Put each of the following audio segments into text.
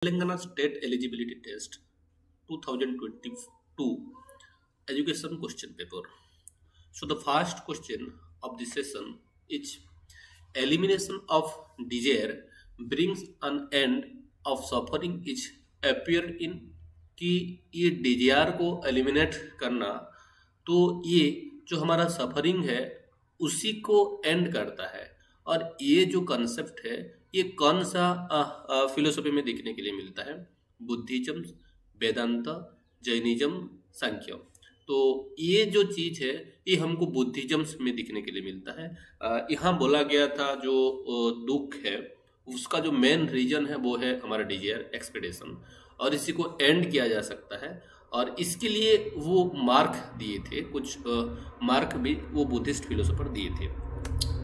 Telangana State Eligibility Test 2022 Education Question Paper. So the first question of the session is elimination of desire brings an end of suffering is appear in कि ये Dzire को eliminate करना तो ये जो हमारा suffering है उसी को एंड करता है। और ये जो कंसेप्ट है ये कौन सा फिलोसफी में देखने के लिए मिलता है? बुद्धिज्म, वेदांत, जैनिज्म, सांख्य। तो ये जो चीज है ये हमको बुद्धिज्म में दिखने के लिए मिलता है। यहाँ बोला गया था जो दुख है उसका जो मेन रीजन है वो है हमारा डिजायर, एक्सपेक्टेशन, और इसी को एंड किया जा सकता है। और इसके लिए वो मार्क दिए थे, कुछ मार्क भी वो बुद्धिस्ट फिलोसोफर दिए थे।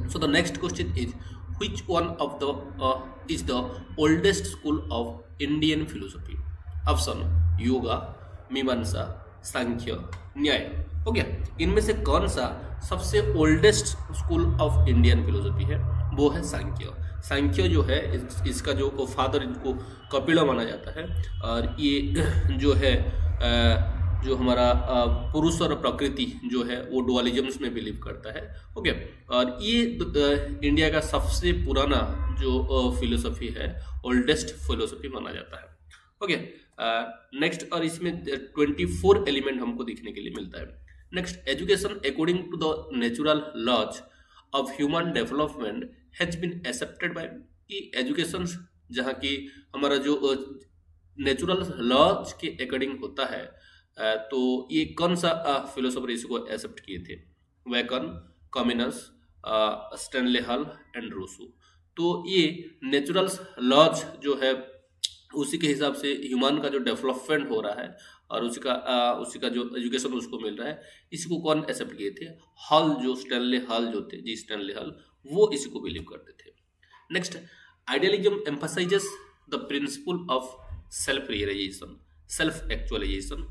So the next question is which one of the is the oldest school of Indian philosophy? Option yoga, मीमांसा, सांख्य, न्याय। हो गया, इनमें से कौन सा सबसे oldest school of Indian philosophy है? वो है सांख्य। सांख्य जो है इसका जो फादर इनको कपिला माना जाता है। और ये जो है जो हमारा पुरुष और प्रकृति जो है वो डुअलिज्म्स में बिलीव करता है। ओके, और ये इंडिया का सबसे पुराना जो फिलोसफी है, ओल्डेस्ट फिलोसफी माना जाता है। ओके, नेक्स्ट, और इसमें 24 एलिमेंट हमको देखने के लिए मिलता है। Next, education according to the natural laws of human development has been accepted by, कि एजुकेशन जहाँ की हमारा जो नेचुरल लॉज के अकॉर्डिंग होता है, तो ये कौन सा फिलोसोफर इसको एक्सेप्ट किए थे? वैकन, कम्युनस, स्टैनले हॉल एंड रूसो। तो ये नेचुरल लॉज जो है उसी के हिसाब से ह्यूमन का जो डेवलपमेंट हो रहा है और उसी का जो एजुकेशन उसको मिल रहा है, इसी को कौन एक्सेप्ट किए थे? हॉल, जो स्टैनले हॉल जो थे, जी स्टैनले हॉल, वो इसी को बिलीव करते थे। Next, idealism emphasises the principle of self realisation, self actualisation,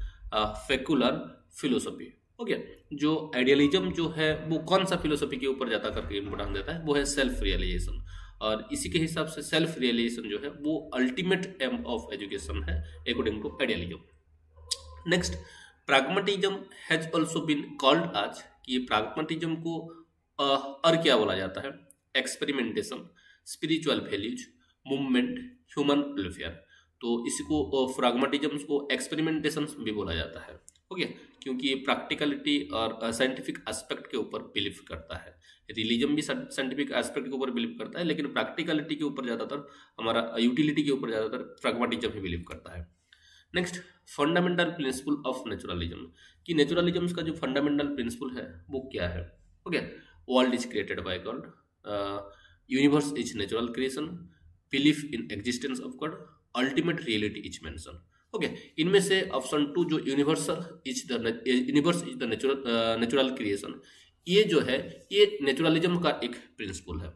peculiar philosophy. Okay, जो आइडियलिज्म जो है वो कौन सा फिलोसफी के ऊपर ज्यादा करके इम्पोर्टेंस देता है? वो है सेल्फ रियलाइजेशन। और इसी के हिसाब से सेल्फ रियलाइजेशन जो है वो अल्टीमेट एम ऑफ एजुकेशन है according to idealism. Next, pragmatism has also been called as, कि ये प्राग्मेटिज्म को और क्या बोला जाता है? Experimentation, spiritual values, movement, human welfare. तो इसी को फ्राग्मेटिज्म को एक्सपेरिमेंटेशन भी बोला जाता है। ओके, क्योंकि ये प्रैक्टिकलिटी और साइंटिफिक एस्पेक्ट के ऊपर बिलीव करता है। रिलीजन भी साइंटिफिक एस्पेक्ट के ऊपर बिलीव करता है, लेकिन प्रैक्टिकलिटी के ऊपर ज्यादातर, हमारा यूटिलिटी के ऊपर ज्यादातर फ्राग्मेटिज्म ही बिलीव करता है। Next, fundamental principle of naturalism, कि नेचुरलिज्म का जो फंडामेंटल प्रिंसिपल है वो क्या है? Okay, world is created by God, universe is natural creation, belief in existence of God, ultimate reality is mention. Okay, इनमें से ऑप्शन 2 जो universe is the natural creation, ये जो है ये नेचुरलिज्म का एक प्रिंसिपल है।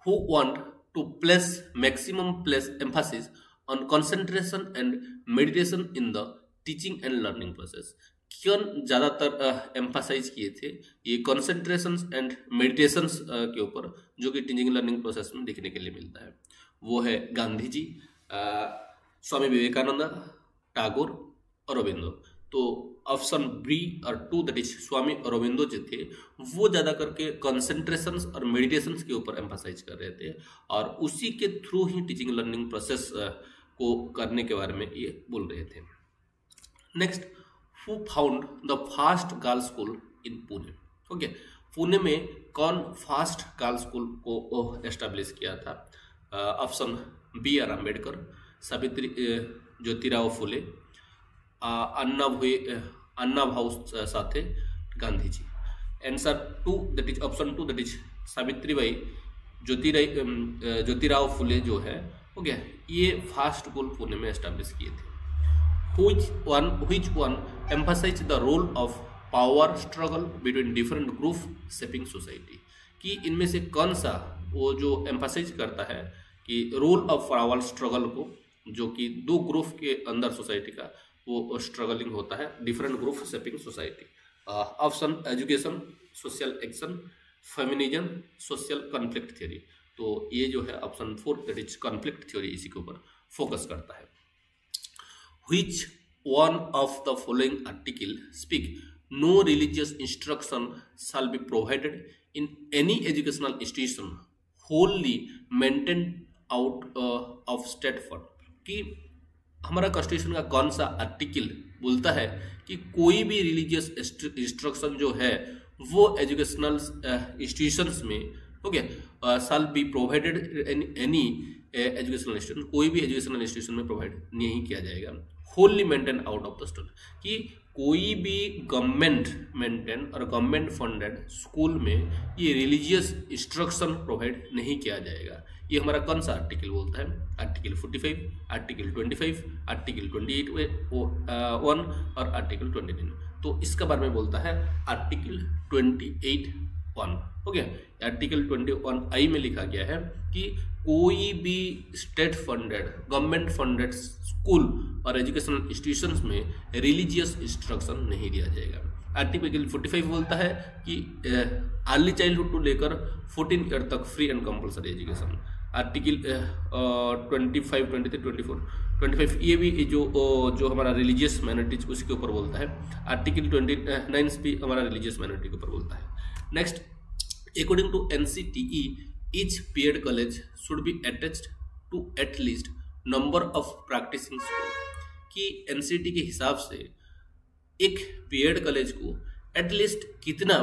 Who want to place maximum place emphasis on concentration and meditation in the teaching and learning process, क्यों ज्यादातर एम्फासाइज किए थे? ये कंसंट्रेशन एंड मेडिटेशन के ऊपर, जो कि टीचिंग लर्निंग प्रोसेस में देखने के लिए मिलता है। वो है गांधी जी, स्वामी विवेकानंद, टागोर, अरबिंदो। तो ऑप्शन बी और 2 दैट इज स्वामी अरबिंदो जो थे वो ज्यादा करके कंसंट्रेशन और मेडिटेशन के ऊपर एम्फासाइज कर रहे थे, और उसी के थ्रू ही टीचिंग लर्निंग प्रोसेस को करने के बारे में ये बोल रहे थे। Next, who found the first girls school in Pune? Okay, Pune में कौन फर्स्ट गर्ल्स स्कूल को एस्टेब्लिश किया था? Option B R Ambedkar, Savitri Jyotirao Phule, Anna Bhau Sathe, Gandhi ji. Answer 2 that is option 2 that is Savitribai Jyotirao Phule जो है, हो गया, ये फर्स्ट स्कूल पुणे में एस्टेब्लिश किए थे। Which one emphasize the role of power struggle between different group shaping society, कि इनमें से कौन सा वो जो एम्फासाइज करता है कि रोल ऑफ पावर स्ट्रगल को, जो कि दो ग्रुप के अंदर सोसाइटी का वो स्ट्रगलिंग होता है, different group shaping society. Option education, social action, feminism, social conflict theory. तो ये जो है option 4 that is conflict theory, इसी के ऊपर फोकस करता है। Which one of the following article speak no religious instruction shall be provided in any educational institution wholly maintained out of state fund? कि हमारा कॉन्स्टिट्यूशन का कौन सा आर्टिकल बोलता है कि कोई भी रिलीजियस इंस्ट्रक्शन जो है वो एजुकेशनल इंस्टीट्यूशंस में shall be provided in any educational institution, कोई भी एजुकेशनल इंस्टीट्यूशन में प्रोवाइड नहीं किया जाएगा Holi maintain out of the state, कि कोई भी गवर्नमेंट मेंटेन और गवर्नमेंट फंडेड स्कूल में ये रिलीजियस इंस्ट्रक्शन प्रोवाइड नहीं किया जाएगा। ये हमारा कौन सा आर्टिकल बोलता है? आर्टिकल 45, आर्टिकल 25, आर्टिकल 28(1) और आर्टिकल 29। तो इसका बारे में बोलता है आर्टिकल 28(1). हो गया। आर्टिकल 21(I) में लिखा गया है कि कोई भी state funded government funded school और एजुकेशनल इंस्टीट्यूशंस में रिलीजियस इंस्ट्रक्शन नहीं दिया जाएगा। आर्टिकल 45 बोलता है कि अर्ली चाइल्डहुड टू लेकर 14 ईयर तक free and compulsory education. Article 25, 23, 24, 25 ये भी जो हमारा रिलीजियस माइनॉरिटीज उसके ऊपर बोलता है। आर्टिकल 29 भी हमारा रिलीजियस माइनॉरिटी के ऊपर बोलता है। Next, according to NCTE each B.Ed college should be attached to at least number of practicing school, कि NCT के हिसाब से एक B.Ed कॉलेज को एटलीस्ट कितना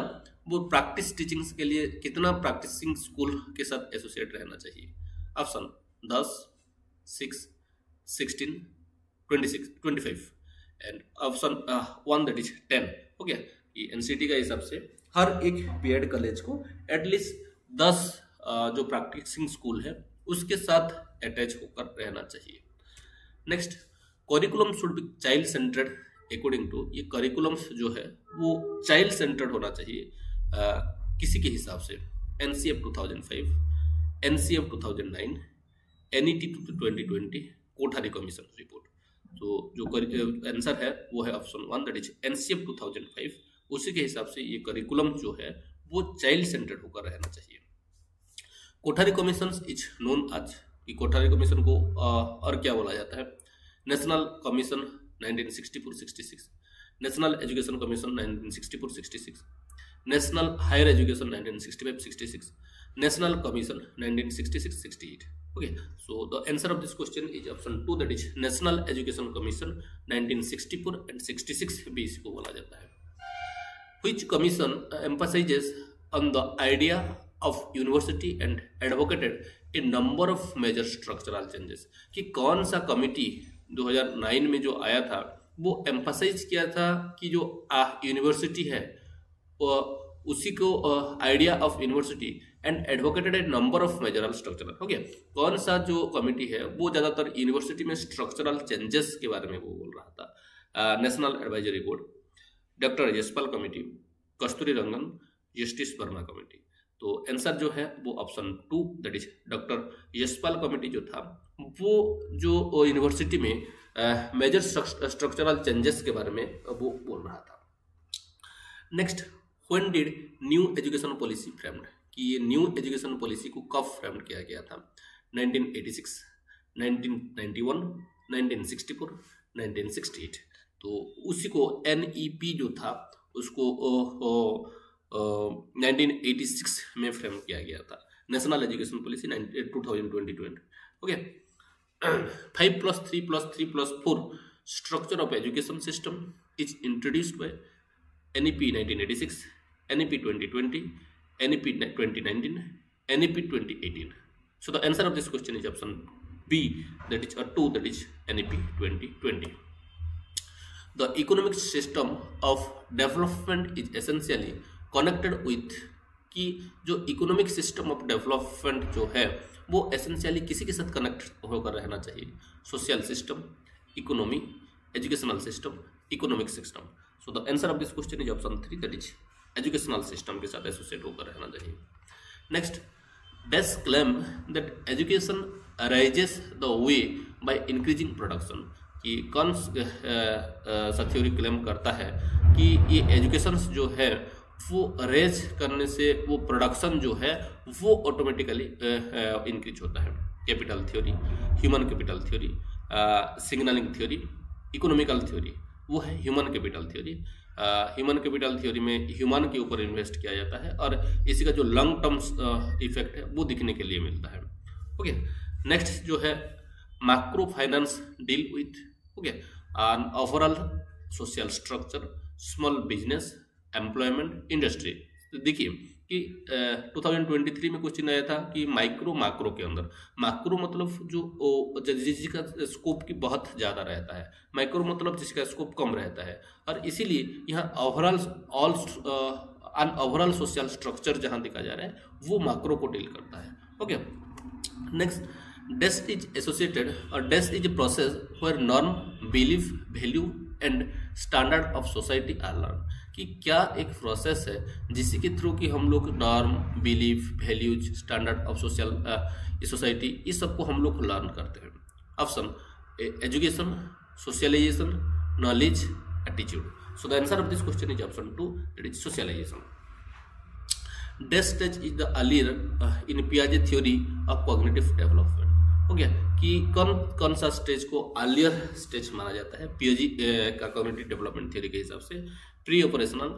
वो प्रैक्टिस टीचिंग्स के लिए कितना प्रैक्टिसिंग स्कूल के साथ एसोसिएट रहना चाहिए। Option 10, 6, 16, 26, 25 and option 1 that is 10। हो गया। ये NCT का हिसाब से हर एक B.Ed कॉलेज को एटलीस्ट 10 जो प्रैक्टिसिंग स्कूल है उसके साथ अटैच होकर रहना चाहिए। Next, curriculum should be child centred according to, ये करिकुलम्स जो है वो चाइल्ड सेंटर्ड होना चाहिए किसी के हिसाब से। NCF 2005, NCF 2009, NET 2020, Kothari commission report. तो जो आंसर है वो है ऑप्शन 1 दैट इज NCF 2005। उसी के हिसाब से ये करिकुलम जो है वो चाइल्ड सेंटर्ड होकर रहना चाहिए। Kothari commission is known as, कि कोठारी कमीशन को और क्या बोला जाता है? National commission 1964-66, national education commission 1964-66, national higher education 1965-66, national commission 1966-68। Okay, so the answer of this question is option 2 that is national education commission 1964 and 66 भी इसको बोला जाता है। Which commission emphasises on the idea of university and advocated a number of major structural changes, कि कौन सा committee 2009 में जो आया था वो एम्फसाइज किया था कि जो यूनिवर्सिटी है उसी को idea of university and advocated A number of मेजरल structural. हो गया। कौन सा जो कमिटी है वो ज्यादातर यूनिवर्सिटी में स्ट्रक्चरल चेंजेस के बारे में वो बोल रहा था। National advisory board, doctor Yashpal committee, Kasturi Rangan, justice Verma committee. तो आंसर जो है वो option 2 that is doctor Yashpal committee जो था वो जो यूनिवर्सिटी में मेजर स्ट्रक्चरल चेंजेस के बारे में वो बोल रहा था। Next, when did new education policy framed, कि ये न्यू एजुकेशन पॉलिसी को कब फ्रेम किया गया था? 1986, 1991, 1964, 1968। तो उसी को NEP जो था उसको 1986 में फ्रेम किया गया था, national education policy 2020। Okay. 5+3+3+4 structure of education system is introduced by NEP 1986, NEP 2020, NEP 2019, NEP 2018। So the answer of this question is option B, that is 2, that is NEP 2020. The economic system of development is essentially connected with, कि जो economic system of development जो है वो essentially किसी के साथ connect होकर रहना चाहिए? Social system, economy, educational system, economic system. So the answer of this question is option 3 that is educational system के साथ एसोसिएट होकर रहना चाहिए। Next, dash claim that education arises the way by increasing production, कि कौन सा theory claim करता है कि ये एजुकेशन जो है वो रेज करने से वो प्रोडक्शन जो है वो ऑटोमेटिकली इंक्रीज होता है? Capital theory, human capital theory, signalling theory, economical theory, वो है human capital theory. Human capital theory में ह्यूमन के ऊपर इन्वेस्ट किया जाता है और इसी का जो लॉन्ग टर्म इफेक्ट है वो दिखने के लिए मिलता है। ओके, नेक्स्ट जो है macro finance deal with okay an overall social structure, small business, employment, industry. तो देखिए कि 2023 में क्वेश्चन आया था कि मैक्रो के अंदर, मैक्रो मतलब जो जिसका स्कोप की बहुत ज़्यादा रहता है, माइक्रो मतलब जिसका स्कोप कम रहता है, और इसीलिए यहाँ ओवरऑल सोशल स्ट्रक्चर जहाँ देखा जा रहा है वो मैक्रो को डील करता है। Okay, next, test is associated और test is a process where norm, belief, value and standard of society are learn. कि क्या एक प्रोसेस है जिसके थ्रू कि हम लोग norm, belief, values, standard of society इस सबको हम लोग लर्न करते हैं। Option education, socialisation, knowledge, attitude. So the answer of this question is option 2, that is socialisation. Test stage is the earlier in पियाजे थ्योरी ऑफ कॉग्निटिव डेवलपमेंट। हो गया कि कौन सा स्टेज को अर्लियर स्टेज माना जाता है पियाजे का कॉग्निटिव डेवलपमेंट थ्योरी के हिसाब से? Pre operational,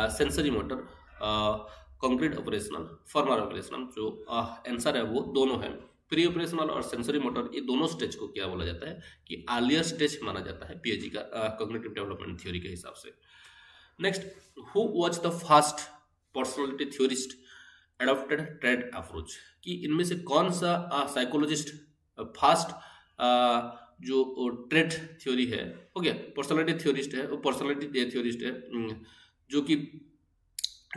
sensory motor, concrete operational, farmer operational. जो आंसर है वो दोनों है, प्री ऑपरेशनल और सेंसरी मोटर। ये दोनों स्टेज को क्या बोला जाता है कि अर्लियर स्टेज माना जाता है पियाजे का कॉग्निटिव डेवलपमेंट थ्योरी के हिसाब से। Next, who was the first personality theorist adopted trade approach? कि इनमें से कौन सा साइकोलॉजिस्ट फर्स्ट जो ट्रेड थ्योरी है, हो गया पर्सनालिटी थ्योरिस्ट है, वो पर्सनालिटी थ्योरिस्ट है जो कि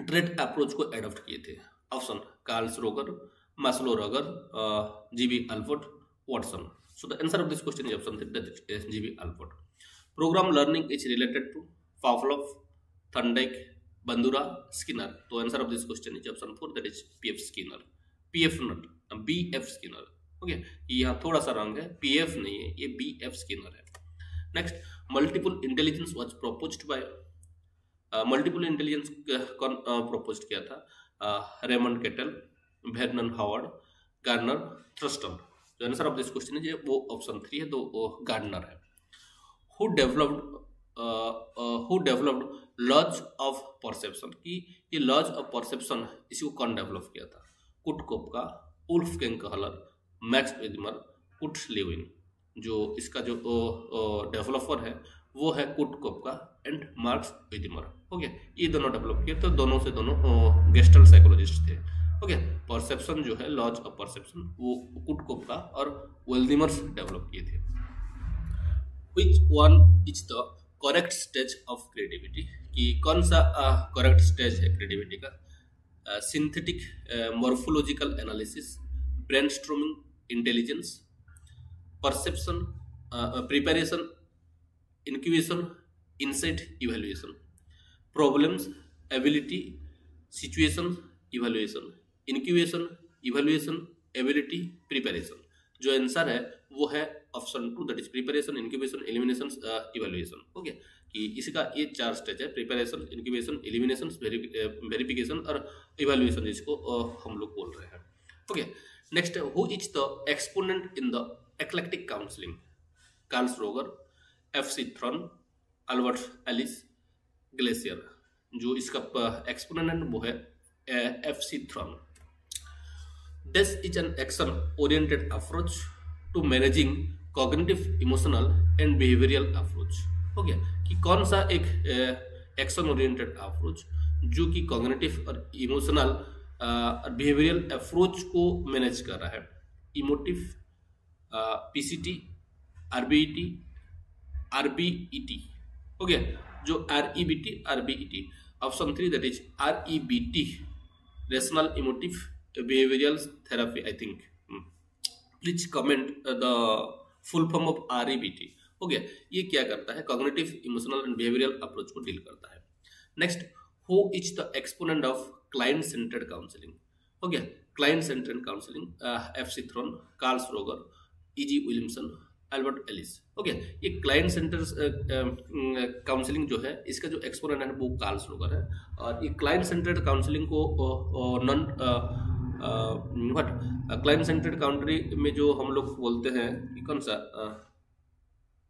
ट्रेड अप्रोच को एडॉप्ट किए थे? Option Carl Roger, Maslow Roger, GB Alford, Watson. So the answer of this question is option 3, that is GB Alford. Programme learning is related to Pavlov, Thorndike, Bandura, Skinner. तो answer of this question is option 4, that is PF Skinner, PF not BF Skinner. Okay, यहाँ थोड़ा सा रंग है, PF नहीं है, ये BF Skinner है। Next, multiple intelligence was proposed by, multiple intelligence कौन प्रपोज किया था? Raymond Cattell, Vernon Howard, Gardner, Thurstone. जो आंसर ऑफ दिस क्वेश्चन है वो ऑप्शन 3 है, तो गार्डनर है। Who developed laws of perception? कि ये लॉज ऑफ परसेप्शन इसको कौन डेवलप किया था? कुट कोपका, वुल्फगैंग कहलर, मैक्स विदमर, कुट लेविन। जो इसका जो डेवलपर है वो है कुट कोपका एंड मार्क्स विदमर। ओके, ये दोनों डेवलप किए, तो दोनों से दोनों गेस्टल साइकोलॉजिस्ट थे। ओके, परसेप्शन जो है, लॉज ऑफ परसेप्शन, वो कुट कोपका और वेल्दिमर्स डेवलप किए थे। Which one is the correct stage of creativity? कि कौन सा करेक्ट स्टेज है क्रिएटिविटी का? Synthetic morphological analysis, brainstorming, intelligence, perception, preparation, incubation, insight, evaluation. Problems, ability, situation, evaluation, incubation, evaluation, ability, preparation. जो आंसर है वो है option 2, that is preparation, incubation, elimination, evaluation. Okay, कि इसका ये 4 स्टेज है, प्रिपरेशन, इंक्यूबेशन, एलिमिनेशन, वेरिफिकेशन और evaluation, जिसको हम लोग बोल रहे हैं। Okay, next, who is the exponent in the eclectic counselling? Karl रोगर, FC. Thorne, Albert Ellis, Glasser. जो इसका एक्सपोनेंट है वो है FC. Thorne. This is an action-oriented approach to managing cognitive, emotional and behavioral approach। हो गया कि कौन सा एक एक्शन ओरिएंटेड अप्रोच जो कि कॉग्निटिव और इमोशनल और बिहेवियरल अप्रोच को मैनेज कर रहा है? Emotive, PCT, RBET, RBET. हो गया, जो REBT, RBET. Option 3, that is REBT, rational emotive behavioral therapy, I think. Please comment the full form of REBT। हो गया, ये क्या करता है? Cognitive, emotional and behavioural approach को डील करता है। Next, who is the exponent of client centred counselling? हो गया, client centred counselling, FC. Thorne, Carl Roger, EG. Williamson, Albert Alice. हो गया, ये क्लाइंट सेंटर्ड काउंसलिंग जो है इसका जो एक्सपोनेंट है वो कार्ल रोगर है। और ये क्लाइंट सेंटर्ड काउंसलिंग को बट क्लाइंट सेंट्रेड काउंट्री में जो हम लोग बोलते हैं कि कौन सा,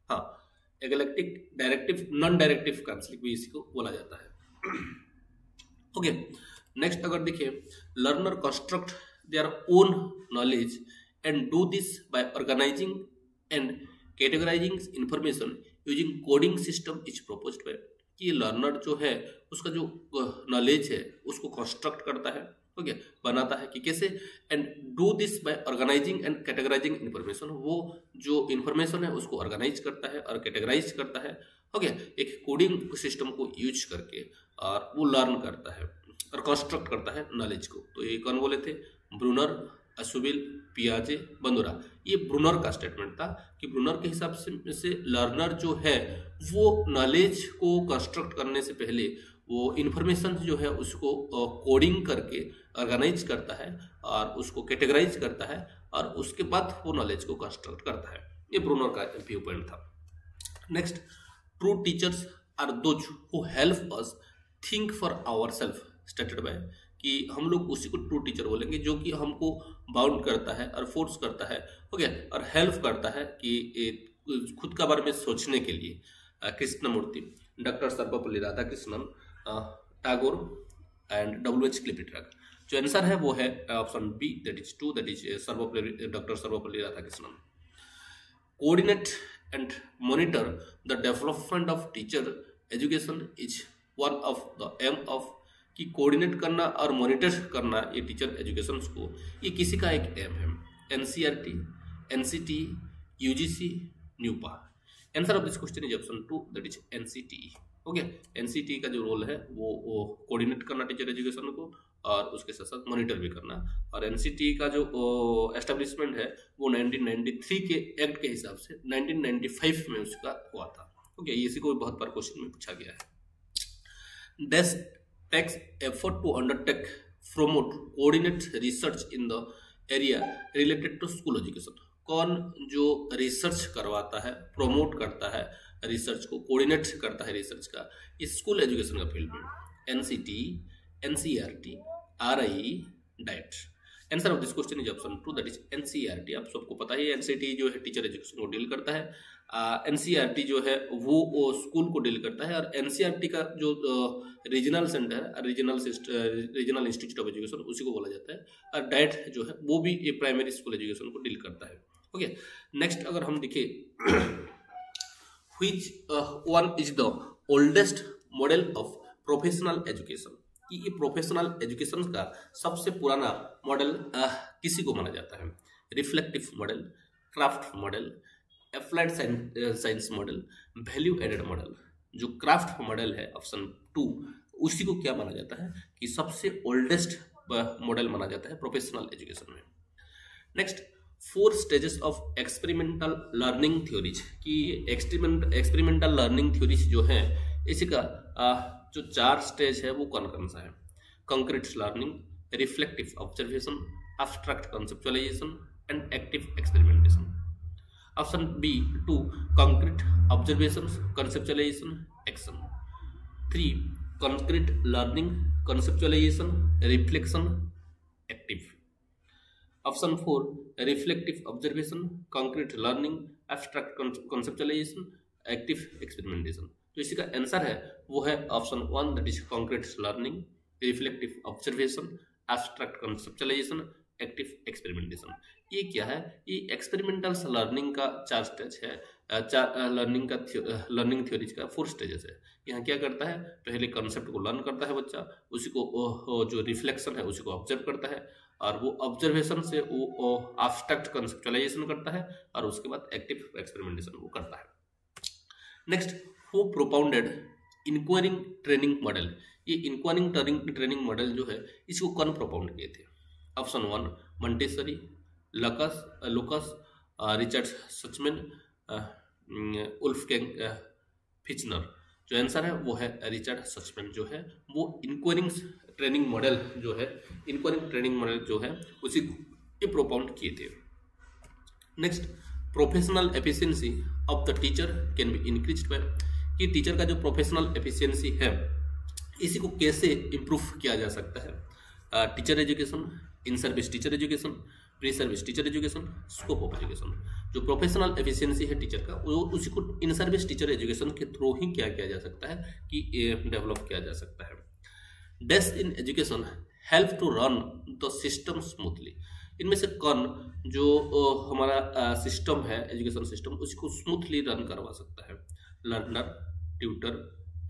हाँ, एगलेक्टिक डायरेक्टिव नॉन डायरेक्टिव काउंसलिंग भी इसी को बोला जाता है। ओके, नेक्स्ट अगर देखिए, learner construct their own knowledge and do this by organising and categorising information using coding system is proposed by, कि लर्नर जो है उसका जो नॉलेज है उसको कंस्ट्रक्ट करता है, ओके, बनाता है कि कैसे, and do this by organising and categorising information, वो जो इंफॉर्मेशन है उसको ऑर्गेनाइज करता है और कैटेगराइज करता है, ओके, एक कोडिंग सिस्टम को यूज करके, और वो लर्न करता है और कंस्ट्रक्ट करता है नॉलेज को। तो ये कौन बोले थे? ब्रूनर, अशुबिल, पियाजे, बंदुरा। ये ब्रूनर का स्टेटमेंट था कि ब्रूनर के हिसाब से लर्नर जो है वो नॉलेज को कंस्ट्रक्ट करने से पहले वो इन्फॉर्मेशन जो है उसको कोडिंग करके ऑर्गेनाइज करता है और उसको कैटेगराइज करता है और उसके बाद वो नॉलेज को कंस्ट्रक्ट करता है। ये ब्रूनर का व्यू पॉइंट था। Next, true teachers are those who help us think for our self, stated by, कि हम लोग उसी को ट्रू टीचर बोलेंगे जो कि हमको बाउंड करता है और फोर्स करता है, ओके, और हेल्प करता है कि खुद का बारे में सोचने के लिए। Krishnamurti, doctor Sarvepalli Radhakrishnan, Tagore and WH. Kilpatrick. जो आंसर है वो है option B, that is 2, that is doctor Sarvepalli Radhakrishnan. Coordinate and monitor the development of teacher education is one of the aim of, कि कोऑर्डिनेट करना और मॉनिटर करना ये टीचर एजुकेशन को, ये किसी का एक एम है। NCERT, NCT, UGC, NUEPA. Answer of this question is option 2, that is NCT. Okay, NCT का जो रोल है वो कोऑर्डिनेट करना टीचर एजुकेशन को और उसके साथ साथ मॉनिटर भी करना, और एनसीटी का जो एस्टेब्लिशमेंट है वो 1993 के एक्ट के हिसाब से 1995 में उसका हुआ था। ओके, इसी को बहुत बार क्वेश्चन में पूछा गया है। डेस takes effort to undertake, promote, coordinate research in the area related to school education। कौन जो रिसर्च करवाता है, प्रोमोट करता है रिसर्च को, कोऑर्डिनेट करता है रिसर्च का, इस स्कूल एजुकेशन का फील्ड में? NCT, NCERT, RI, diet. Answer of this question is option 2, that is NCERT. आप सबको पता ही है एनसीटी जो है टीचर एजुकेशन को डील करता है, एनसीईआरटी जो है वो स्कूल को डील करता है, और एनसीईआरटी का जो regional centre, regional institute of education, उसी को बोला जाता है, और डाइट जो है वो भी ये प्राइमरी स्कूल एजुकेशन को डील करता है। ओके, नेक्स्ट अगर हम देखें, which one is the oldest model of professional education, कि ये प्रोफेशनल एजुकेशन का सबसे पुराना मॉडल किसी को माना जाता है? Reflective model, craft model, applied science model, value added model. जो क्राफ्ट मॉडल है ऑप्शन 2, उसी को क्या माना जाता है कि सबसे ओल्डेस्ट मॉडल माना जाता है प्रोफेशनल एजुकेशन में। Next, 4 stages of experimental learning theories, कि एक्सपेरिमेंटल लर्निंग थ्योरीज जो है इसी का जो 4 स्टेज है वो कौन कौन सा है? Concrete learning, reflective observation, abstract conceptualisation and active experimentation. Option B 2, concrete observation, conceptualisation, action. 3, concrete learning, conceptualisation, reflection, active. Option 4, reflective observation, concrete learning, abstract conceptualisation, active experimentation. तो इसी का आंसर है वो है option 1, that is concrete learning, reflective observation, abstract conceptualisation, active experimentation. ये क्या है? ये एक्सपेरिमेंटल लर्निंग का 4 स्टेज है, लर्निंग थ्योरीज का 4 स्टेजेस है। यहाँ क्या करता है? पहले कॉन्सेप्ट को लर्न करता है बच्चा, उसी को जो रिफ्लेक्शन है उसी को ऑब्जर्व करता है, और वो ऑब्जर्वेशन से वो एब्स्ट्रैक्ट कंसेप्चुअलाइजेशन करता है, और उसके बाद एक्टिव एक्सपेरिमेंटेशन वो करता है। Next, who propounded inquiring training model. ये इंक्वायरिंग ट्रेनिंग मॉडल जो है इसको कौन प्रोपाउंड किए थे? Option 1, Montessori, Lucas, Richard Suchman, Wolfgang Fichtner. जो आंसर है वो है रिचर्ड सचमैन जो है वो इंक्वायरिंग ट्रेनिंग मॉडल जो है उसी को प्रोपाउंड किए थे। Next, professional efficiency of the teacher can be increased by, कि टीचर का जो प्रोफेशनल एफिशिएंसी है इसी को कैसे इम्प्रूव किया जा सकता है? Teacher education, in service teacher education, pre service teacher education, scope of education. जो प्रोफेशनल एफिशिएंसी है टीचर का वो उसी को इन सर्विस टीचर एजुकेशन के थ्रू ही क्या किया जा सकता है कि डेवलप किया जा सकता है। Desk in education help to run the system smoothly. इनमें से कौन जो हमारा सिस्टम है एजुकेशन सिस्टम उसको स्मूथली रन करवा सकता है? Learner, tutor,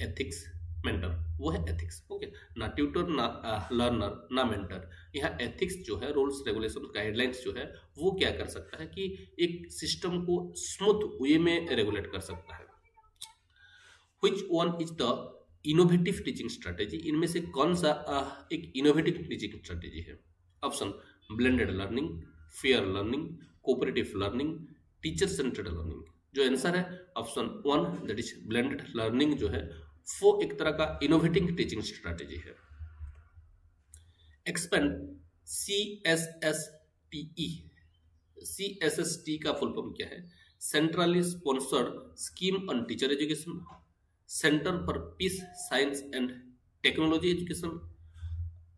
ethics, mentor. वो है एथिक्स। ओके, ना ट्यूटर ना लर्नर ना मेंटर। यहाँ एथिक्स जो है, रूल्स रेगुलेशन गाइडलाइंस जो है वो क्या कर सकता है कि एक सिस्टम को स्मूथ वे में रेगुलेट कर सकता है। Which one is the innovative teaching strategy? इनमें से कौन सा एक इनोवेटिव टीचिंग स्ट्रेटेजी है? Option blended learning, fair learning, cooperative learning, teacher centred learning. जो आंसर है option 1 that is blended learning जो है वो एक तरह का इनोवेटिव टीचिंग स्ट्रेटेजी है। Expand CSSTE। CSST का फुल फॉर्म क्या है? Centrally sponsored scheme on teacher education, centre for piece science and technology education,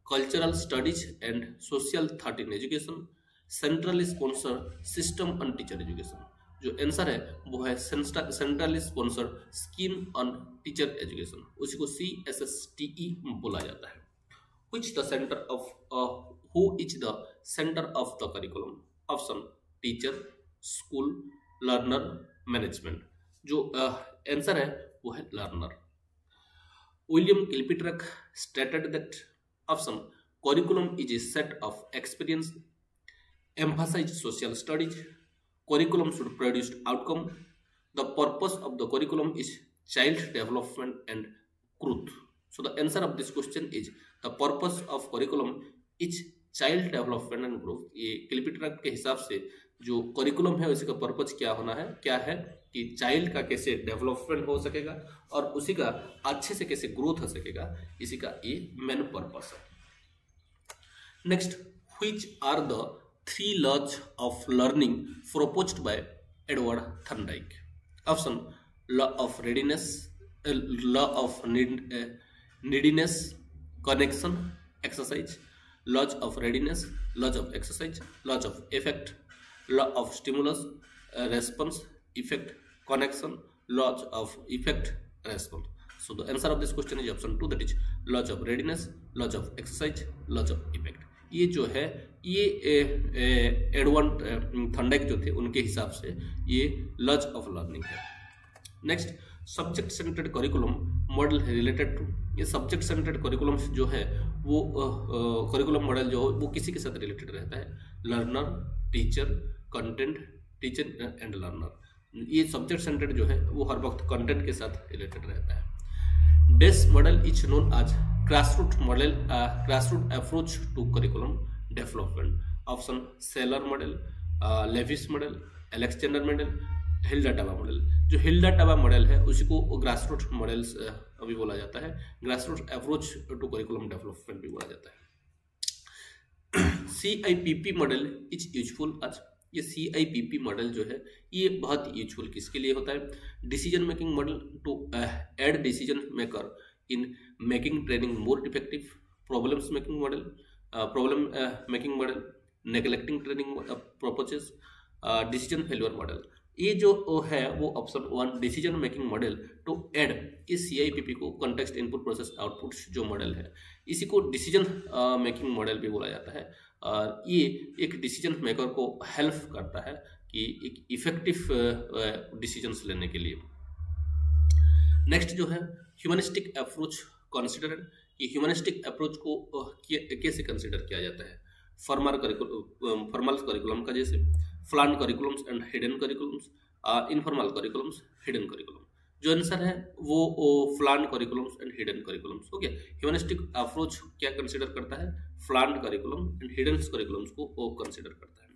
cultural studies and social thought in education, centrally sponsored system on teacher education. जो answer है वो है centrally sponsored scheme on teacher education, उसी को CSSTE बोला जाता है। Which the centre of who is the centre of the curriculum? Option teacher, school, learner, management. जो आंसर है वो है learner. William Kilpatrick stated that option curriculum is a set of experience, emphasize social studies, curriculum should produce outcome, the purpose of the curriculum is child development and growth. So the answer of this question is the purpose of curriculum is child development and growth. ये किलपेट्रिक के हिसाब से जो curriculum है उसी का purpose क्या होना है, क्या है कि चाइल्ड का कैसे डेवलपमेंट हो सकेगा और उसी का अच्छे से कैसे ग्रोथ हो सकेगा, इसी का ये मेन पर्पस है। Next, which are the 3 laws of learning proposed by Edward Thorndike? Option law of readiness, law of neediness, connection, exercise. Laws of readiness, laws of exercise, laws of effect, law of stimulus, response, effect, connection, laws of effect, response. So the answer of this question is option 2, that is laws of readiness, laws of exercise, laws of effect. ये जो है ये Edward Thorndike जो थे उनके हिसाब से ये लॉज ऑफ लर्निंग है। Next, subject centred curriculum model related to. ये सब्जेक्ट सेंटर्ड करिकुलम जो है वो करिकुलम मॉडल जो है वो किसी के साथ रिलेटेड रहता है? Learner, teacher, content, teacher and learner. ये सब्जेक्ट सेंटर्ड जो है वो हर वक्त कंटेंट के साथ रिलेटेड रहता है। This model is known as grassroot model, grassroot approach to curriculum development. Option Saylor model, Lewis model, Alexander model, Hilda Taba model. जो हिल्डा-टाबा मॉडल है उसी को ग्रासरूट मॉडल्स अभी बोला जाता है, grassroot approach to curriculum development भी बोला जाता है। CIPP मॉडल इज यूजफुल आज। ये CIPP मॉडल जो है ये बहुत यूजफुल किसके लिए होता है? Decision making model to aid decision maker in making training more effective, problems making model, problem making model, neglecting training proposes, decision failure model. ये जो है वो option 1 decision making model to aid इस CIPP को context input process output जो model है इसी को डिसीजन मेकिंग मॉडल भी बोला जाता है। ये एक डिसीजन मेकर को हेल्प करता है कि एक इफेक्टिव डिसीजंस लेने के लिए। नेक्स्ट जो है ह्यूमनिस्टिक अप्रोच कंसिडर्ड। ये ह्यूमनिस्टिक अप्रोच को कैसे कंसिडर किया जाता है? फॉर्मल करिकुलम का जैसे planned curriculums and hidden curriculums, informal curriculums, hidden curriculum. जो आंसर है वो planned curriculums and hidden curriculums हो गया। ह्यूमनिस्टिक अप्रोच क्या कंसिडर करता है? Planned curriculum and hidden curriculums को कंसिडर करता है।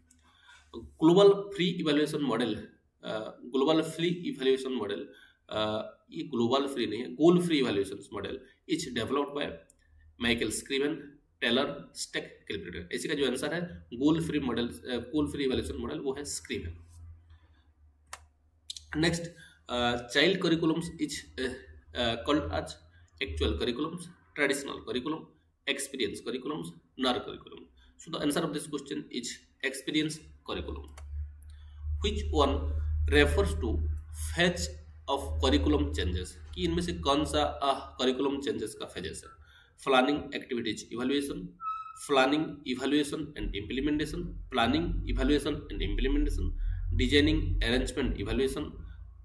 Global free evaluation model, global free evaluation model, ये ग्लोबल फ्री नहीं है, goal free evaluation model is developed by Michael Scriven, Tyler, Stake, Kilpatrick. इसी का जो आंसर है goal free model, goal free evaluation model वो है Scriven. Next, child curriculums is called as actual curriculums, traditional curriculum, experience curriculums, null curriculum. So the answer of this question is experience curriculum. Which one refers to phase of curriculum changes? कि इनमें से कौन सा curriculum changes का phases है? Planning activities evaluation, planning evaluation and implementation, planning evaluation and implementation, designing arrangement evaluation,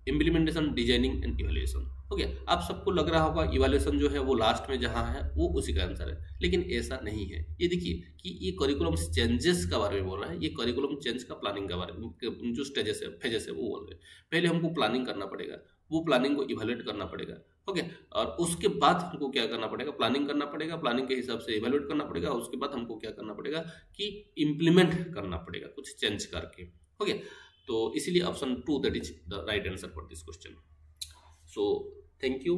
implementation designing and evaluation. हो गया। आप सबको लग रहा होगा इवैल्यूएशन जो है वो लास्ट में जहां है वो उसी का आंसर है, लेकिन ऐसा नहीं है। ये देखिए कि ये करिकुलम चेंजेस का बारे में बोल रहा है, ये करिकुलम चेंज का प्लानिंग का बारे में जो स्टेजेस है फेजेस है वो बोल रहे हैं। पहले हमको प्लानिंग करना पड़ेगा, वो प्लानिंग को इवेल्युएट करना पड़ेगा, ओके, और उसके बाद हमको क्या करना पड़ेगा, प्लानिंग करना पड़ेगा, प्लानिंग के हिसाब से इवेल्युएट करना पड़ेगा, उसके बाद हमको क्या करना पड़ेगा कि इम्प्लीमेंट करना पड़ेगा कुछ चेंज करके, ओके। तो इसीलिए option 2 that is the right answer for this question. So thank you.